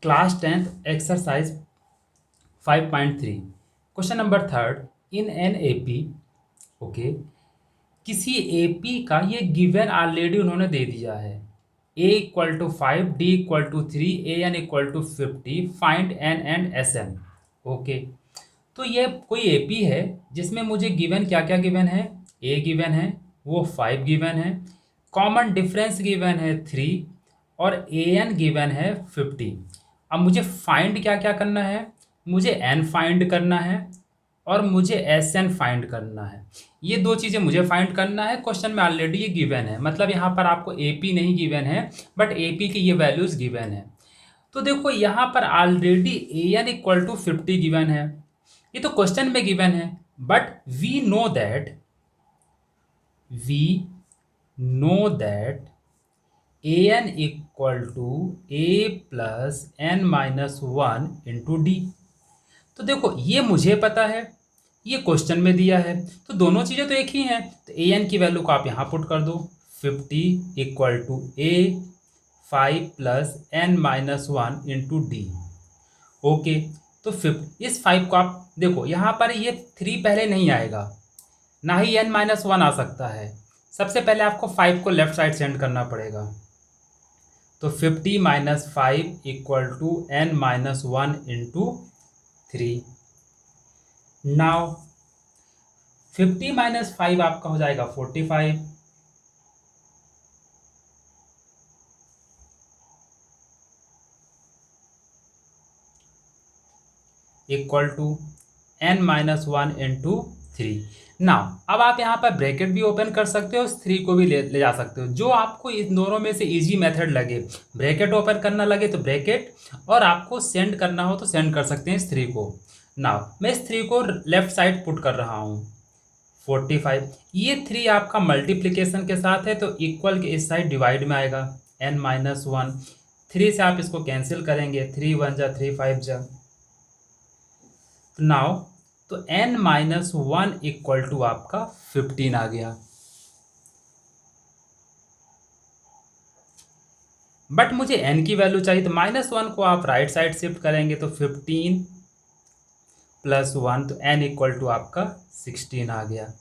Class 10th exercise 5.3 question number third. In an AP, okay, किसी AP का ये given already उन्होंने दे दिया है। A equal to 5, D equal to 3, A N equal to 50, find N and S N. Okay, तो ये कोई एपी है जिसमें मुझे गिवन क्या क्या गिवन है। ए गिवन है, वो 5 गिवन है, कॉमन डिफरेंस गिवन है 3, और ए एन गिवन है 50। अब मुझे फाइंड क्या क्या करना है, मुझे एन फाइंड करना है और मुझे एस एन फाइंड करना है। ये दो चीज़ें मुझे फाइंड करना है। क्वेश्चन में ऑलरेडी ये गिवन है, मतलब यहाँ पर आपको एपी नहीं गिवन है बट एपी की ये वैल्यूज गिवन है। तो देखो यहाँ पर already A N equal to 50 given है, ये तो क्वेश्चन में गिवन है। But we know that A N equal to A plus N minus 1 into D. तो देखो ये मुझे पता है, ये क्वेश्चन में दिया है, तो दोनों चीज़ें तो एक ही हैं। तो ए एन की वैल्यू को आप यहाँ पुट कर दो, 50 equal to A 5 plus N minus 1 into D. Okay, तो इस 5 को आप देखो, यहाँ पर ये 3 पहले नहीं आएगा, ना ही एन माइनस 1 आ सकता है। सबसे पहले आपको 5 को लेफ्ट साइड सेंड करना पड़ेगा। तो 50 minus 5 equal to N minus 1 into 3। Now 50 minus 5 आपका हो जाएगा 45। Equal to N minus 1 into 3। Now अब आप यहाँ पर ब्रैकेट भी ओपन कर सकते हो, उस 3 को भी ले जा सकते हो, जो आपको इन दोनों में से इजी मेथड लगे। ब्रैकेट ओपन करना लगे तो ब्रैकेट, और आपको सेंड करना हो तो सेंड कर सकते हैं इस 3 को। नाउ मैं इस 3 को लेफ्ट साइड पुट कर रहा हूँ, 45। ये 3 आपका मल्टीप्लिकेशन के साथ है तो इक्वल के इस साइड डिवाइड में आएगा, एन माइनस 1। 3 से आप इसको कैंसिल करेंगे, 3 1 जा 3 5 जा। नाउ तो n माइनस 1 इक्वल टू आपका 15 आ गया। बट मुझे n की वैल्यू चाहिए, तो -1 को आप राइट साइड शिफ्ट करेंगे तो 15 प्लस 1, तो n इक्वल टू आपका 16 आ गया।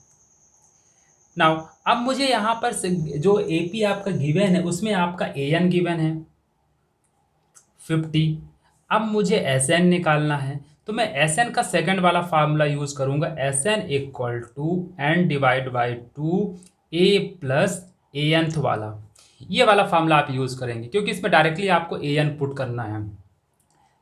नाउ अब मुझे यहाँ पर जो AP आपका गिवन है उसमें आपका an गिवन है 50। अब मुझे Sn निकालना है, तो मैं Sn का सेकंड वाला फार्मूला यूज करूंगा, Sn equal to n divide by 2 a plus A nth वाला। ये वाला फार्मूला आप यूज करेंगे क्योंकि इसमें डायरेक्टली आपको ए एन पुट करना है।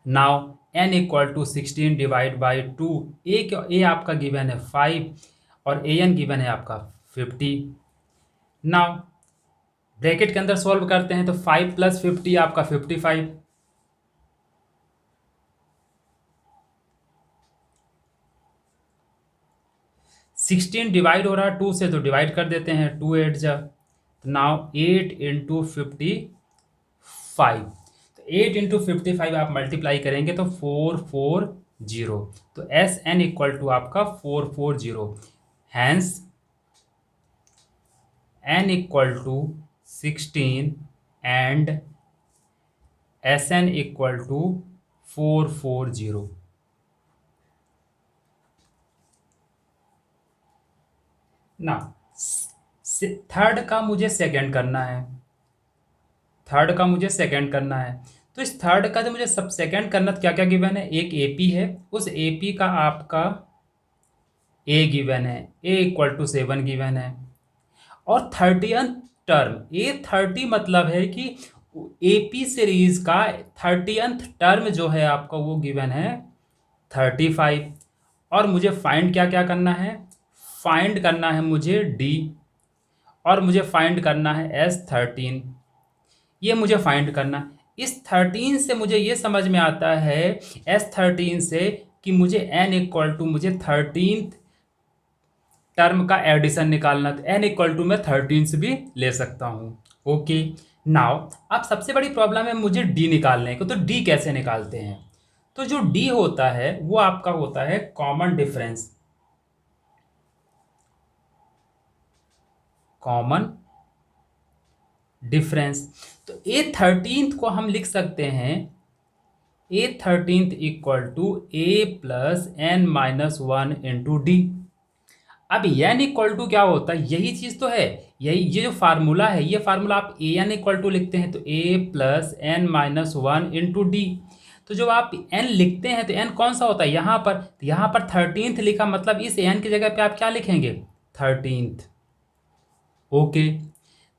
Now n equal to 16 divide by 2, A आपका गिवन है 5 और ए एन गिवन है आपका 50। नाउ ब्रैकेट के अंदर सॉल्व करते हैं तो 5 प्लस 50 आपका 55। 16 डिवाइड हो रहा है 2 से, तो डिवाइड कर देते हैं, 2 8 जा। नाउ 8 इंटू 55, तो 8 इंटू 55 आप मल्टीप्लाई करेंगे तो 440, तो एस एन इक्वल टू आपका 440। Hence N equal to 16 and S N equal to 440। ना थर्ड का मुझे सेकंड करना है, थर्ड का मुझे सेकंड करना है। तो इस थर्ड का जो मुझे सब सेकंड करना, क्या क्या गिवन है, एक एपी है, उस एपी का आपका ए गिवन है, ए इक्वल टू 7 गिवन है, और 30th टर्म, ए 30 मतलब है कि एपी सीरीज का 30th टर्म जो है आपका वो गिवन है 35। और मुझे फाइंड क्या क्या करना है, फाइंड करना है मुझे डी, और मुझे फाइंड करना है S13। ये मुझे फाइंड करना, इस 13 से मुझे ये समझ में आता है, S13 से, कि मुझे n इक्वल टू मुझे 13th टर्म का एडिशन निकालना, तो n इक्वल टू मैं 13 से भी ले सकता हूँ। ओके, नाउ अब सबसे बड़ी प्रॉब्लम है मुझे d निकालने को, तो d कैसे निकालते हैं। तो जो d होता है वो आपका होता है कॉमन डिफरेंस, कॉमन डिफरेंस। तो A13 को हम लिख सकते हैं A13 equal to A plus N minus one into D. अब एन इक्वल टू क्या होता है, यही चीज़ तो है, यही ये जो फार्मूला है, ये फार्मूला आप ए एन इक्वल टू लिखते हैं तो A plus N minus one into D. तो जब आप एन लिखते हैं तो एन कौन सा होता है यहाँ पर, तो यहाँ पर 13th लिखा, मतलब इस एन की जगह पे आप क्या लिखेंगे, 13th। ओके,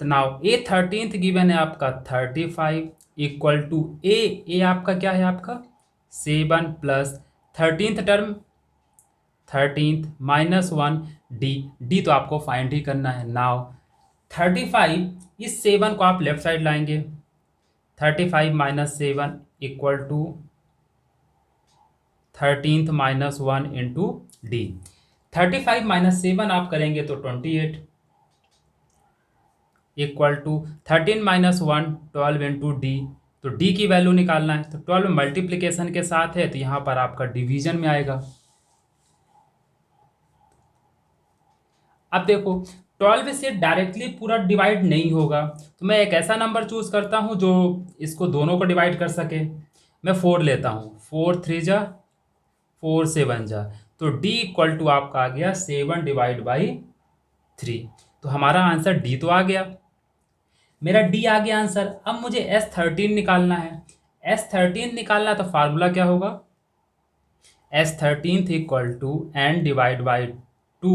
तो नाउ A13 गिवन है आपका 35 इक्वल टू ए आपका क्या है, आपका 7 plus 13th term 13th minus one D तो आपको फाइंड ही करना है। नाउ 35, इस 7 को आप लेफ्ट साइड लाएंगे, 35 minus 7 equal to 13th minus one into D. 35 minus 7 आप करेंगे तो 28 equal to 13 minus one 12 into D. तो डी की वैल्यू निकालना है, तो 12 मल्टीप्लिकेशन के साथ है तो यहाँ पर आपका डिवीजन में आएगा। अब देखो 12 से डायरेक्टली पूरा डिवाइड नहीं होगा, तो मैं एक ऐसा नंबर चूज करता हूँ जो इसको दोनों को डिवाइड कर सके। मैं 4 लेता हूँ, 4 3 जा 4 7 जा, तो डी इक्वल टू आपका आ गया 7 डिवाइड बाई 3। तो हमारा आंसर डी तो आ गया, मेरा डी आ गया आंसर। अब मुझे S13 निकालना है। S13 निकालना तो फार्मूला क्या होगा, S13 equal to N divide by 2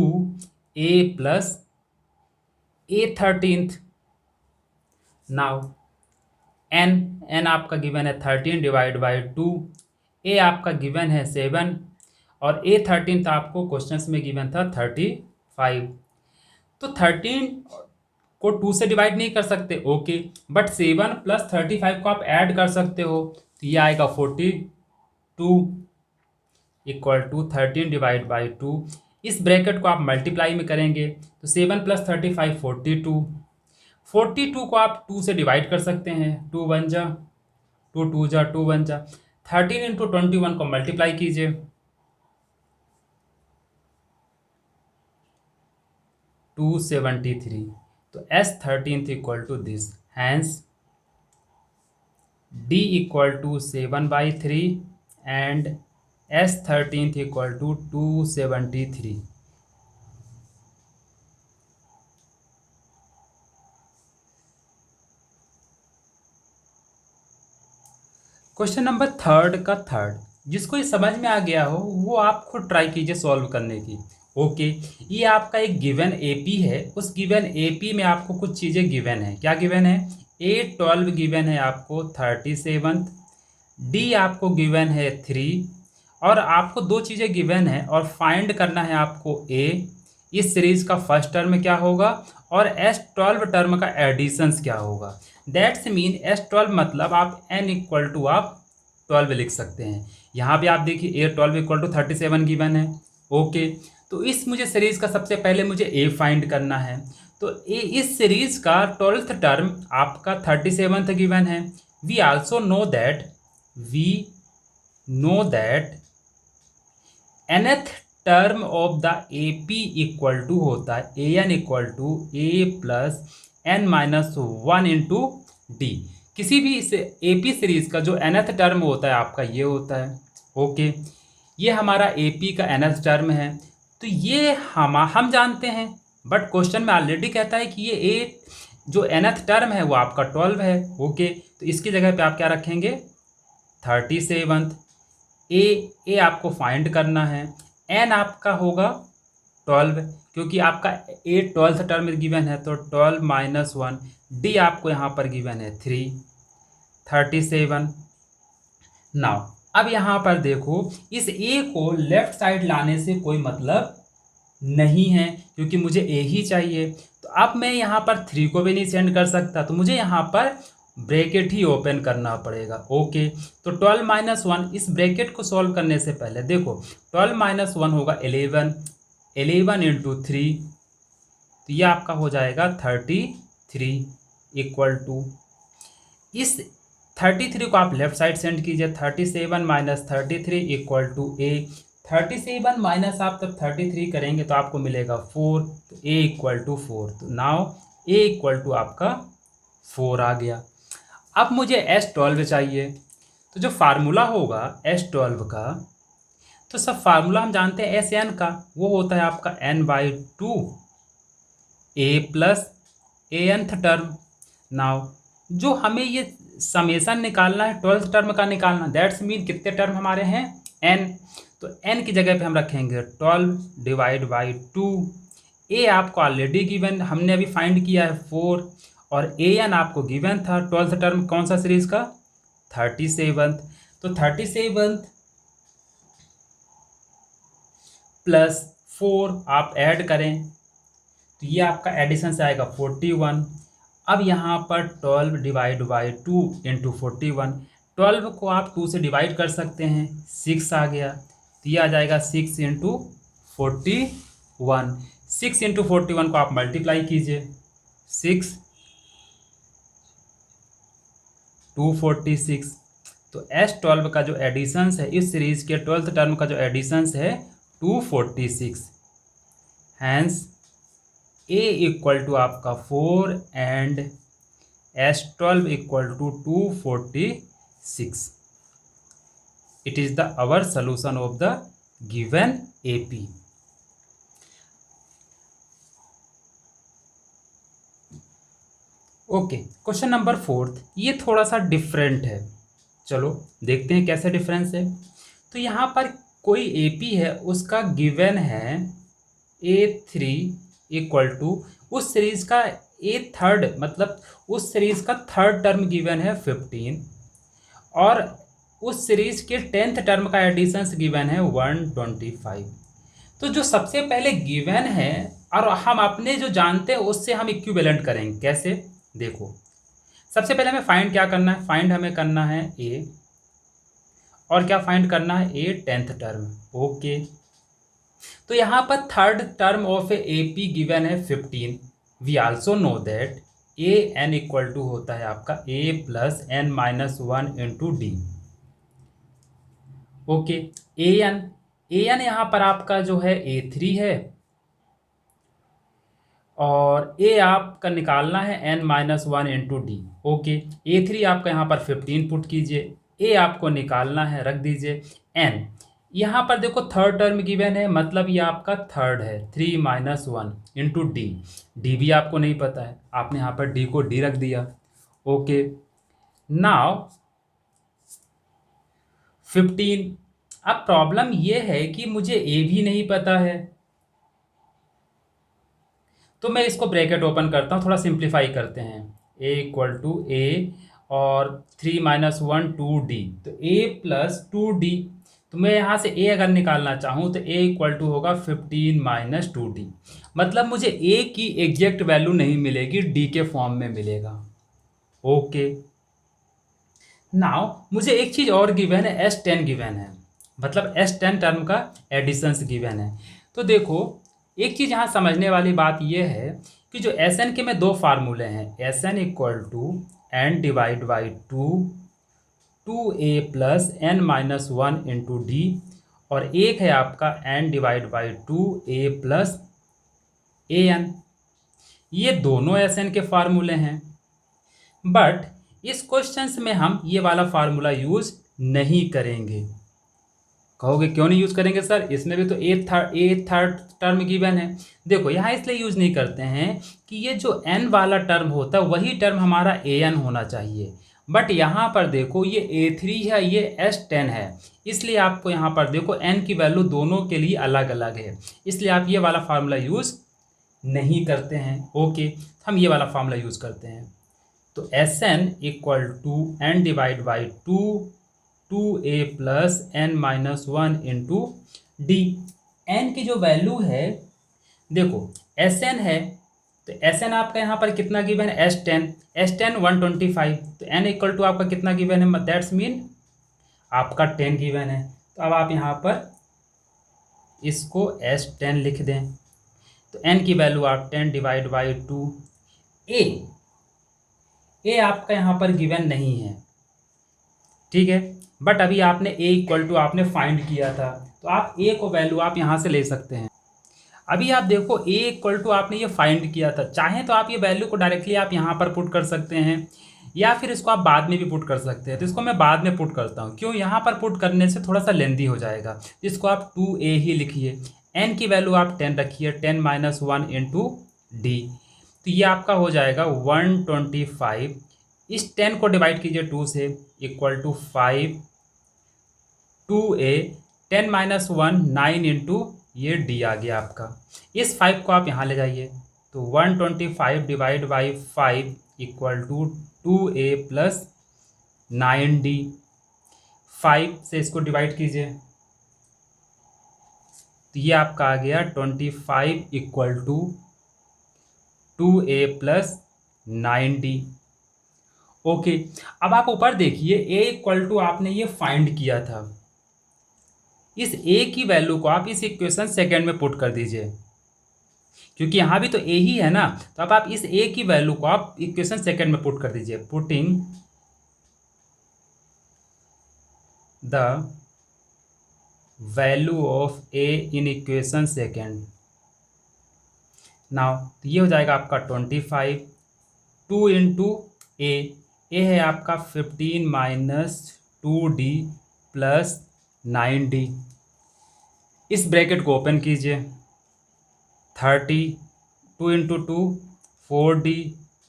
A plus A13। Now N आपका गिवन है 13 डिवाइड बाई 2, ए आपका गिवन है 7 और A13 आपको क्वेश्चंस में गिवन था 35। तो 13 को 2 से डिवाइड नहीं कर सकते, ओके, बट 7 प्लस 35 को आप ऐड कर सकते हो, तो ये आएगा 42 इक्वल टू 13 डिवाइड बाई 2। इस ब्रैकेट को आप मल्टीप्लाई में करेंगे तो 7 प्लस 35 42, 42 को आप 2 से डिवाइड कर सकते हैं, 2 1 जा 2 2 जा 2 1 जा, 13 इंटू 21 को मल्टीप्लाई कीजिए, 273। तो S13 equal to this, hence D equal to 7/3 and S13 equal to 273। Question number third का थर्ड, जिसको ये समझ में आ गया हो वो आप खुद ट्राई कीजिए सॉल्व करने की। ओके, ये आपका एक गिवन एपी है, उस गिवन एपी में आपको कुछ चीज़ें गिवन है। क्या गिवन है, A12 गिवन है आपको 37, डी आपको गिवन है 3, और आपको दो चीज़ें गिवन है और फाइंड करना है आपको ए, इस सीरीज का फर्स्ट टर्म क्या होगा और S12 टर्म का एडिशंस क्या होगा। दैट्स मीन S12 मतलब आप n इक्वल टू आप 12 लिख सकते हैं। यहाँ भी आप देखिए A12 इक्वल टू 37 गिवन है। ओके, तो इस मुझे सीरीज का सबसे पहले मुझे ए फाइंड करना है, तो ए इस सीरीज का 12th टर्म आपका 37th गिवन है। We also know that nth term of the A P equal to होता है A N equal to A plus N minus one into D. किसी भी इस ए पी सीरीज का जो nth टर्म होता है आपका ये होता है। ओके, ये हमारा ए पी का nth टर्म है, तो ये हम जानते हैं, बट क्वेश्चन में ऑलरेडी कहता है कि ये ए जो nth टर्म है वो आपका 12 है। ओके, तो इसकी जगह पे आप क्या रखेंगे 37। ए आपको फाइंड करना है, एन आपका होगा 12 क्योंकि आपका ए 12th टर्म गिवन है, तो 12 माइनस 1, डी आपको यहाँ पर गिवन है 3 37। नाउ अब यहाँ पर देखो इस ए को लेफ्ट साइड लाने से कोई मतलब नहीं है क्योंकि मुझे ए ही चाहिए। तो अब मैं यहाँ पर 3 को भी नहीं सेंड कर सकता, तो मुझे यहाँ पर ब्रैकेट ही ओपन करना पड़ेगा। ओके, तो 12 माइनस 1, इस ब्रैकेट को सॉल्व करने से पहले देखो 12 माइनस 1 होगा 11 इंटू 3, तो ये आपका हो जाएगा 33 इक्वल टू, इस 33 को आप लेफ्ट साइड सेंड कीजिए, 37 minus 33 equal to A. 37 minus आप तब 33 करेंगे तो आपको मिलेगा 4, तो ए इक्वल टू 4। तो नाउ ए इक्वल टू आपका 4 आ गया। अब मुझे S12 चाहिए, तो जो फार्मूला होगा S12 का, तो सब फार्मूला हम जानते हैं Sn का, वो होता है आपका n/2 a plus anth term. Now जो हमें ये समेशन निकालना है 12th टर्म का निकालना, दैट्स मीन कितने टर्म हमारे हैं n, तो n की जगह पे हम रखेंगे 12 डिवाइड बाई 2। a आपको ऑलरेडी गिवन, हमने अभी फाइंड किया है 4, और an आपको गिवन था 12th टर्म कौन सा सीरीज का 37th, तो 37th प्लस 4 आप ऐड करें तो ये आपका एडिशन से आएगा 41। अब यहाँ पर 12 डिवाइड बाई 2 इंटू 41, 12 को आप 2 से डिवाइड कर सकते हैं, 6 आ गया, तो ये आ जाएगा 6 इंटू 41। 6 इंटू 41 को आप मल्टीप्लाई कीजिए, 6 246, तो S12 का जो एडिशंस है इस सीरीज के 12th टर्म का जो एडिशंस है 246, हैंस A इक्वल टू आपका 4 and S12 equal to 246। It is the our solution of the given AP। Okay, question number 4, ये थोड़ा सा डिफरेंट है, चलो देखते हैं कैसे डिफरेंस है। तो यहाँ पर कोई AP है, उसका गिवन है A3 इक्वल टू उस सीरीज का A3, मतलब उस सीरीज का 3rd टर्म गिवन है 15, और उस सीरीज के 10th टर्म का एडिशंस गिवन है 125। तो जो सबसे पहले गिवन है और हम अपने जो जानते हैं उससे हम इक्विवेलेंट करेंगे, कैसे देखो, सबसे पहले हमें फाइंड क्या करना है, फाइंड हमें करना है A, और क्या फाइंड करना है A 10th टर्म। ओके, तो यहाँ पर 3rd term of AP given है 15। We also know that AN equal to होता है आपका A plus n-1 into D. Okay, AN यहाँ पर आपका जो है A3 है, और A आपका निकालना है n-1 into D. Okay, A3 आपका यहाँ पर 15 पुट कीजिए, A आपको निकालना है, रख दीजिए n। यहाँ पर देखो 3rd टर्म गिवन है, मतलब ये आपका 3rd है, 3-1 इंटू डी। डी भी आपको नहीं पता है, आपने यहाँ पर डी को d रख दिया। Okay, now 15। अब प्रॉब्लम ये है कि मुझे A भी नहीं पता है, तो मैं इसको ब्रैकेट ओपन करता हूँ, थोड़ा सिंप्लीफाई करते हैं। A इक्वल टू A और 3-1 2D, तो A प्लस 2D, तो मैं यहाँ से A अगर निकालना चाहूँ तो A इक्वल टू होगा 15 - 2D, मतलब मुझे A की एग्जैक्ट वैल्यू नहीं मिलेगी, D के फॉर्म में मिलेगा। ओके, नाउ मुझे एक चीज़ और गिवन है, S10 गिवन है, मतलब S10 टर्म का एडिशंस गिवन है। तो देखो, एक चीज़ यहाँ समझने वाली बात यह है कि जो Sn के में दो फार्मूले हैं, Sn equal to n divide by 2a plus n-1 into D, और एक है आपका n divide by 2a plus an। ये दोनों Sn के फार्मूले हैं, बट इस क्वेश्चन में हम ये वाला फार्मूला यूज़ नहीं करेंगे। कहोगे क्यों नहीं यूज़ करेंगे सर, इसमें भी तो ए थर्ड टर्म गिवन है। देखो, यहाँ इसलिए यूज़ नहीं करते हैं कि ये जो n वाला टर्म होता है वही टर्म हमारा an होना चाहिए, बट यहाँ पर देखो ये A3 है, ये S10 है, इसलिए आपको यहाँ पर देखो n की वैल्यू दोनों के लिए अलग अलग है, इसलिए आप ये वाला फार्मूला यूज़ नहीं करते हैं। ओके, हम ये वाला फार्मूला यूज़ करते हैं, तो Sn equal to n divide by 2a plus n-1 into D. n की जो वैल्यू है, देखो Sn है, तो Sn आपका यहाँ पर कितना गिवन है, S10 125, तो n इक्वल टू आपका कितना गिवन है, दैट्स मीन आपका 10 गिवन है। तो अब आप यहाँ पर इसको S10 लिख दें, तो n की वैल्यू आप 10 डिवाइड बाई 2। a आपका यहाँ पर गिवन नहीं है, ठीक है, बट अभी आपने a इक्वल टू आपने फाइंड किया था, तो आप a को वैल्यू आप यहाँ से ले सकते हैं। अभी आप देखो a इक्वल टू आपने ये फाइंड किया था, चाहें तो आप ये वैल्यू को डायरेक्टली आप यहाँ पर पुट कर सकते हैं, या फिर इसको आप बाद में भी पुट कर सकते हैं। तो इसको मैं बाद में पुट करता हूँ, क्यों, यहाँ पर पुट करने से थोड़ा सा लेंदी हो जाएगा। तो इसको आप 2a ही लिखिए, n की वैल्यू आप 10 रखिए, 10 माइनस 1 इंटू डी। तो ये आपका हो जाएगा 125। इस 10 को डिवाइड कीजिए 2 से, equal to 5, 2a, 10 minus 1 9 into ये डी आ गया आपका। इस 5 को आप यहाँ ले जाइए, तो 125 divide by 5 equal to 2a plus 9d। 5 से इसको डिवाइड कीजिए, तो ये आपका आ गया 25 equal to 2a plus 9d। Okay, अब आप ऊपर देखिए, a इक्वल टू आपने ये फाइंड किया था, इस a की वैल्यू को आप इस इक्वेशन सेकेंड में पुट कर दीजिए, क्योंकि यहाँ भी तो a ही है ना। तो अब आप इस a की वैल्यू को आप इक्वेशन सेकेंड में पुट कर दीजिए, putting the value of a in equation second. Now तो ये हो जाएगा आपका 25, 2 इंटू ए है आपका 15 माइनस 2d प्लस 9d। इस ब्रैकेट को ओपन कीजिए, 30, 2 into 2 4d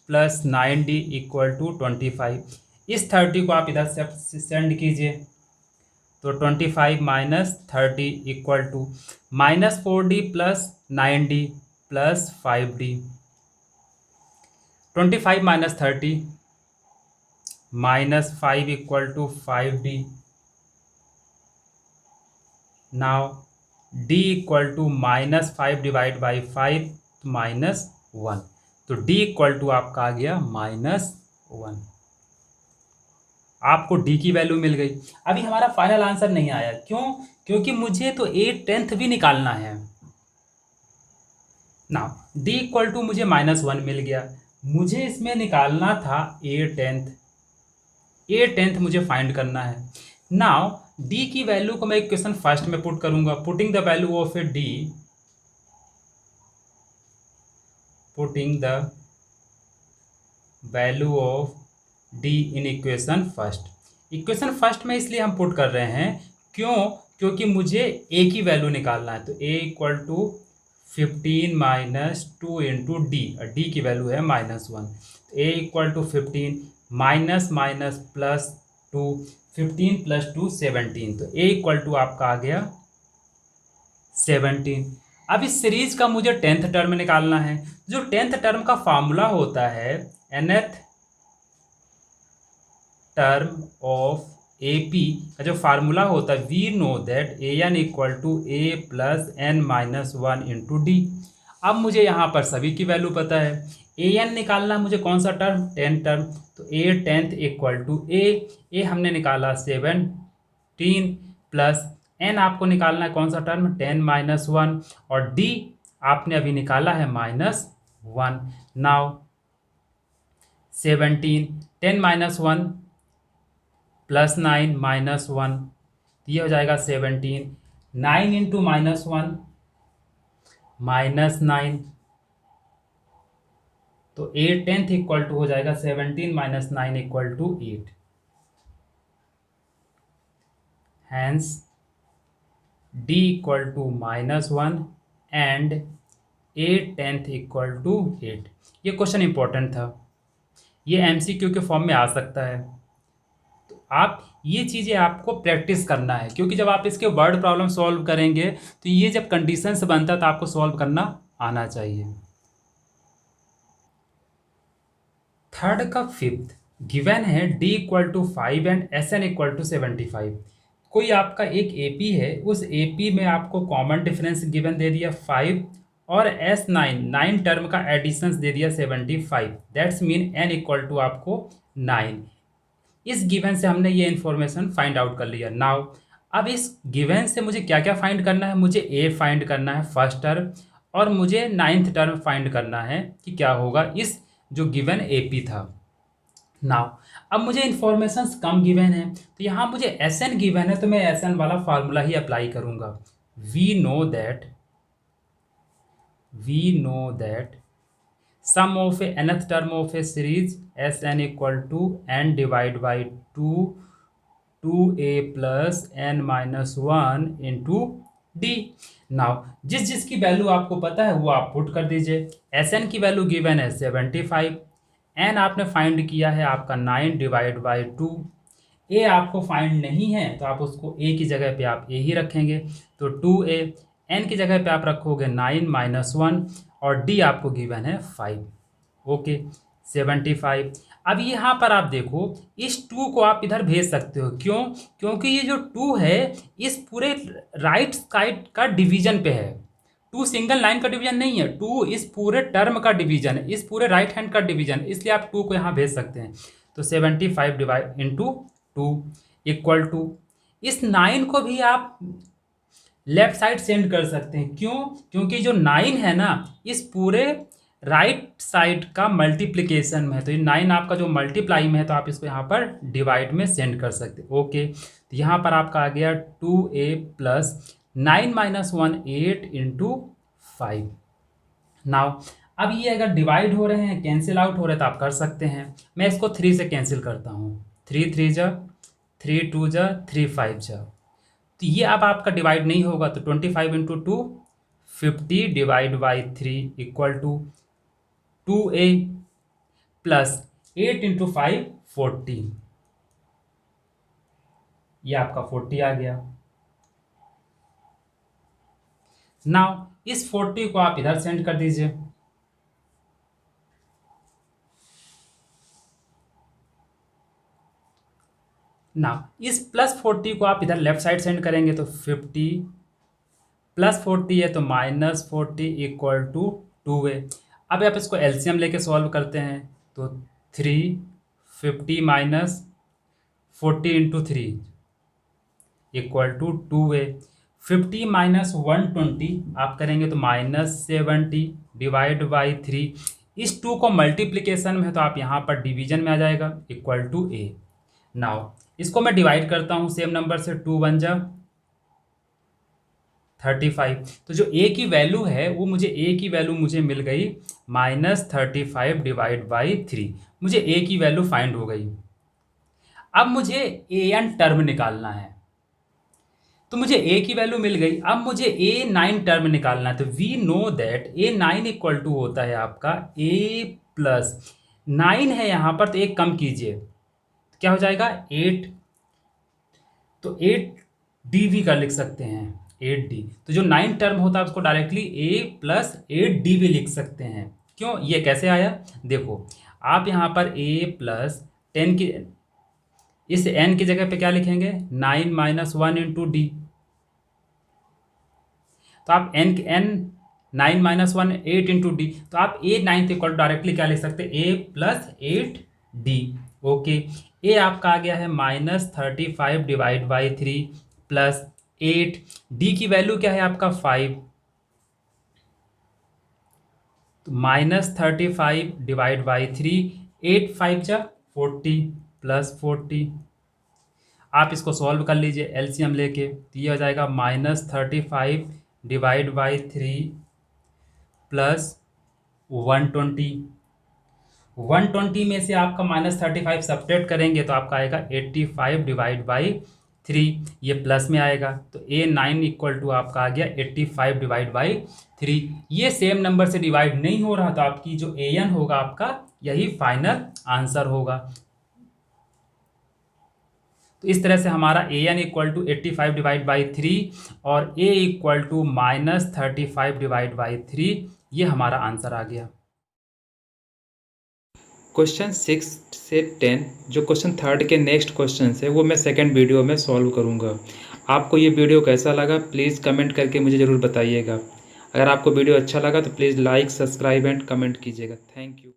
plus 9d equal to 25। इस 30 को आप इधर से सेंड कीजिए, तो 25 minus 30 equal to minus 4d plus 9d plus 5d। 25 minus 30 minus 5 equal to 5d। Now d equal to minus 5 divide by 5 minus 1, तो d इक्वल टू आपका आ गया -1। आपको d की वैल्यू मिल गई। अभी हमारा फाइनल आंसर नहीं आया, क्यों, क्योंकि मुझे तो a10th भी निकालना है ना। d इक्वल टू मुझे -1 मिल गया, मुझे इसमें निकालना था a10th मुझे फाइंड करना है। नाउ d की वैल्यू को मैं इक्वेशन फर्स्ट में पुट करूंगा, putting the value of A d, putting the value of d in equation first. Equation first में इसलिए हम पुट कर रहे हैं, क्यों, क्योंकि मुझे a की वैल्यू निकालना है। तो a equal to 15 minus 2 into D, D की वैल्यू है -1। a equal to 15 minus minus plus 2, 15 plus 2 17, तो a इक्वल टू आपका आ गया 17। अब इस सीरीज का मुझे 10th टर्म निकालना है। जो 10th टर्म का फॉर्मूला होता है, nth टर्म ऑफ AP का जो फार्मूला होता है, we know that an equal to a plus n minus 1 into D. अब मुझे यहाँ पर सभी की वैल्यू पता है। an निकालना मुझे कौन सा टर्म, 10 टर्म, तो a10th इक्वल टू a हमने निकाला 17 प्लस n आपको निकालना है कौन सा टर्म, 10 माइनस 1, और d आपने अभी निकाला है -1। नाउ 17, 10 माइनस 1 प्लस 9 माइनस 1, ये हो जाएगा 17, 9 इंटू -1 -9, तो a10th इक्वल टू हो जाएगा 17 minus 9 equal to 8। Hence d equal to -1 and a10th equal to 8। ये क्वेश्चन इंपॉर्टेंट था, ये MCQ के फॉर्म में आ सकता है। तो आप ये चीज़ें आपको प्रैक्टिस करना है, क्योंकि जब आप इसके वर्ड प्रॉब्लम सॉल्व करेंगे तो ये जब कंडीशन से बनता है तो आपको सॉल्व करना आना चाहिए। थर्ड का फिफ्थ गिवन है d equal to 5 and SN equal to 75। कोई आपका एक AP है, उस AP में आपको कॉमन डिफरेंस गिवन दे दिया 5 और S9 टर्म का एडिशंस दे दिया 75, that's mean n equal to आपको 9। इस गिवन से हमने ये इन्फॉर्मेशन फाइंड आउट कर लिया। नाउ अब इस गिवन से मुझे क्या क्या फाइंड करना है, मुझे a फाइंड करना है फर्स्ट टर्म, और मुझे 9th टर्म फाइंड करना है कि क्या होगा इस जो गिवन AP था। नाउ अब मुझे इन्फॉर्मेशन कम गिवन है, तो यहाँ मुझे SN गिवन है, तो मैं SN वाला फार्मूला ही अप्लाई करूँगा। We know that sum of a nth term of a series Sn equal to n divide by 2a plus n minus 1 into D. Now जिसकी वैल्यू आपको पता है वो आप पुट कर दीजिए। Sn की वैल्यू गिवन है 75, n आपने फाइंड किया है आपका 9 डिवाइड बाई 2, a आपको फाइंड नहीं है तो आप उसको a की जगह पे आप a ही रखेंगे, तो 2a, n की जगह पे आप रखोगे 9 माइनस 1 और d आपको गिवन है 5। ओके 75। अब यहाँ पर आप देखो इस 2 को आप इधर भेज सकते हो, क्यों? क्योंकि ये जो 2 है इस पूरे राइट साइड का डिवीजन पे है। 2 सिंगल लाइन का डिवीजन नहीं है, 2 इस पूरे टर्म का डिवीजन है, इस पूरे राइट हैंड का डिवीजन, इसलिए आप 2 को यहाँ भेज सकते हैं। तो 75 डिवाइड इंटू 2 इक्वल टू, इस 9 को भी आप लेफ्ट साइड सेंड कर सकते हैं, क्यों? क्योंकि जो 9 है ना इस पूरे राइट साइड का मल्टीप्लिकेशन में है, तो ये 9 आपका जो मल्टीप्लाई में है तो आप इसको यहाँ पर डिवाइड में सेंड कर सकते हैं। ओके, तो यहाँ पर आपका आ गया 2a plus 9 minus 1 8 into 5। Now अब ये अगर डिवाइड हो रहे हैं, कैंसिल आउट हो रहे हैं तो आप कर सकते हैं। मैं इसको 3 से कैंसिल करता हूँ, 3 3 जा, 3 2 जा, 3 5 जा, तो ये अब आपका डिवाइड नहीं होगा, तो 25 into 2 50 divide by 3 equal to 2a plus 8 into 5 40, ये आपका 40 आ गया। नाउ इस 40 को आप इधर सेंड कर दीजिए। नाउ इस प्लस 40 को आप इधर लेफ्ट साइड सेंड करेंगे, तो 50 प्लस 40 है तो माइनस 40 इक्वल टू 2a। अब आप इसको एलसीएम लेके सॉल्व करते हैं, तो 3 50 minus 40 into 3 equal to 2a। 50 minus 120 आप करेंगे तो माइनस 70 डिवाइड बाई 3, इस 2 को मल्टीप्लिकेशन में है तो आप यहाँ पर डिवीजन में आ जाएगा इक्वल टू a। नाउ इसको मैं डिवाइड करता हूँ सेम नंबर से, 2 1 जा 35, तो जो a की वैल्यू है वो मुझे a की वैल्यू मुझे मिल गई माइनस 35 डिवाइड बाई 3, मुझे a की वैल्यू फाइंड हो गई। अब मुझे an टर्म निकालना है, तो मुझे a की वैल्यू मिल गई, अब मुझे a9 टर्म निकालना है, तो we know that a9 equal to होता है आपका a प्लस 9 है यहाँ पर, तो एक कम कीजिए तो क्या हो जाएगा 8, तो 8d भी कर लिख सकते हैं 8d, तो जो 9 टर्म होता है उसको डायरेक्टली a प्लस 8d भी लिख सकते हैं। क्यों, ये कैसे आया? देखो आप यहाँ पर a प्लस 10 की, इस n की जगह पे क्या लिखेंगे 9 माइनस 1 इंटू डी, तो आप n 9 माइनस 1 8 इंटू डी, तो आप a9 इक्वल डायरेक्टली क्या लिख सकते हैं a plus 8d। Okay, a आपका आ गया है minus 35 divide by 3 plus 8, d की वैल्यू क्या है आपका 5, तो माइनस 35 डिवाइड बाई 3, 8 5 जा 40 प्लस 40, आप इसको सॉल्व कर लीजिए एलसीएम लेके, तो ये हो जाएगा माइनस 35 डिवाइड बाई 3 प्लस 120, 120 में से आपका माइनस 35 सब्ट्रैक्ट करेंगे तो आपका आएगा 85 डिवाइड बाई 3, ये प्लस में आएगा, तो a9 इक्वल टू आपका आ गया 85 डिवाइड बाई 3। ये सेम नंबर से डिवाइड नहीं हो रहा, तो आपकी जो an होगा आपका यही फाइनल आंसर होगा। तो इस तरह से हमारा an equal to 85 divide by 3 और a equal to minus 35 divide by 3, ये हमारा आंसर आ गया। क्वेश्चन 6 से 10 जो क्वेश्चन 3 के नेक्स्ट क्वेश्चन है वो मैं सेकंड वीडियो में सॉल्व करूंगा। आपको ये वीडियो कैसा लगा प्लीज़ कमेंट करके मुझे ज़रूर बताइएगा। अगर आपको वीडियो अच्छा लगा तो please like subscribe and comment कीजिएगा। Thank you.